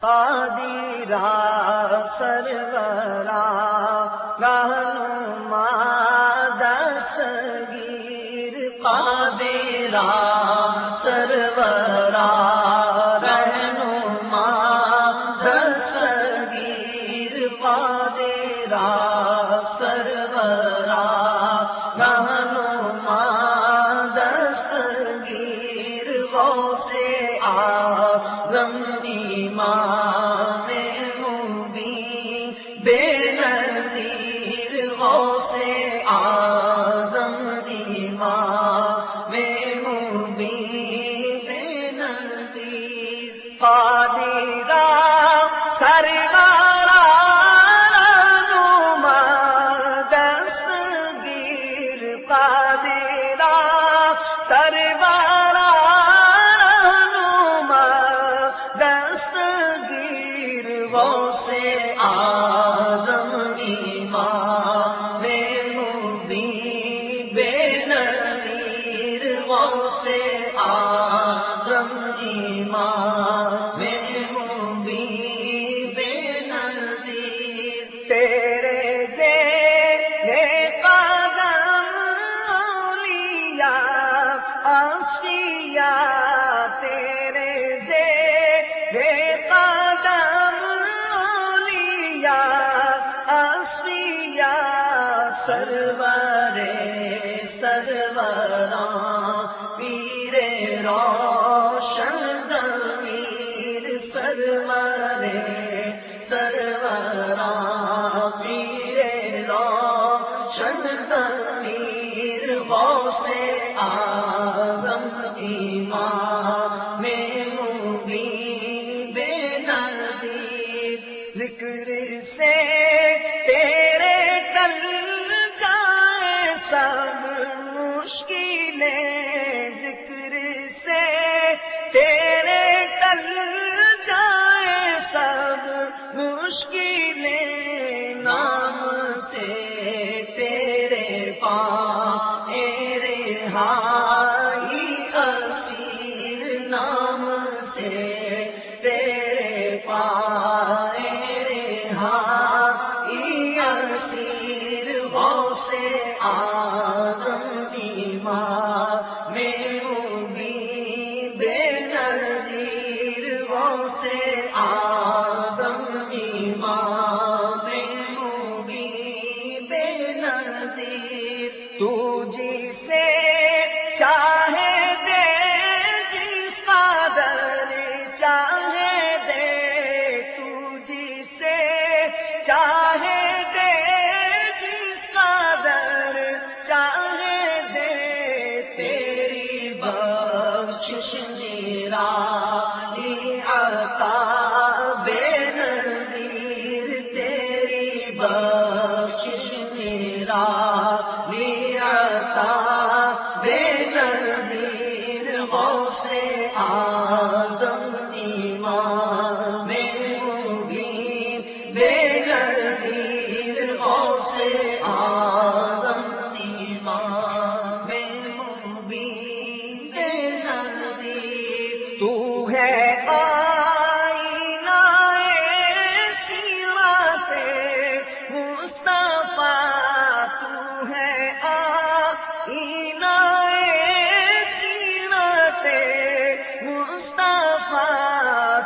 قادرا سرورا رہنما دستگیر قادرا سرورا رہنما دستگیر قادرا سرورا رہنما دستگیر غوث اعظم امام مبین بے نظیر غوث اعظم امام مبین بے نظیر قادرا سرورا رہنما دستگیر قادرا سرورا رہنما دستگیر غوث اعظم امام مبین بے نظیر غوث اعظم امام مبین بے نظیر تیرے زیر قدم اولیاء اصفیاء تیرے زیر قدم اولیاء اصفیاء سرور سروراں پیر روشن ضمیر سرور سروراں پیر روشن ضمیر غوث اعظم امام مبین بے نظیر ذکر سے تیرے ٹل جائے سب مشکلیں ذکر سے تیرے ٹل جائے سب مشکلیں نام سے تیرے پائے رہائی اسیر نام سے تیرے پائے رہائی اسیر غوث اعظم امام مبین بے نظیر غوث اعظم امام مبین بے نظیر تو جسے چاہے دے جس قدر چاہے دے تو جسے چاہے دے جس قدر چاہے دے تیری بخشش نرالی عطا بے نظیر تیری بخشش نرالی عطا بے نظیر غوث اعظم امام مبین بے نظیر غوث اعظم امام مبین بے نظیر تو ہے آئینہ سیرت مصطفیٰ تو ہے آئینہ سیرت مصطفیٰ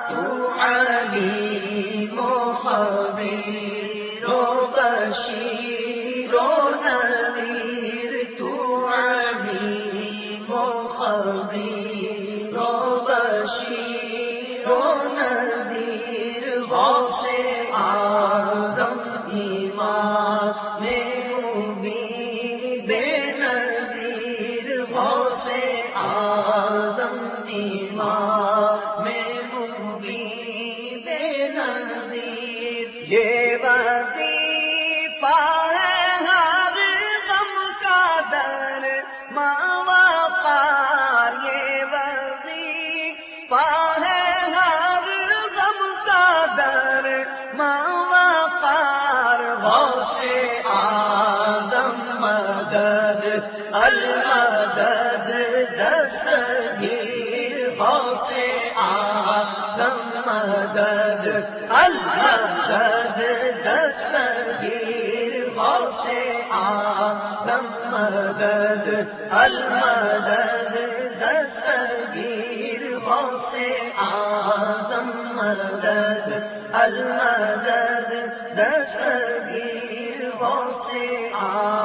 تو علیم و خبیر و بشیر و نذیر تو علیم و خبیر و بشیر و نذیر غوث اعظم امام مبین بے نظیر غوث اعظم امام مبین بے نظیر یہ وظیفہ ہے ہر غم کا در وقار یہ وظیفہ ہے ہر غم کا در وقار غوث اعظم مدد المدد دستگیر غوث اعظم مدد آدم مدد المدد دستگیر غوث اعظم مدد المدد دستگیر غوث اعظم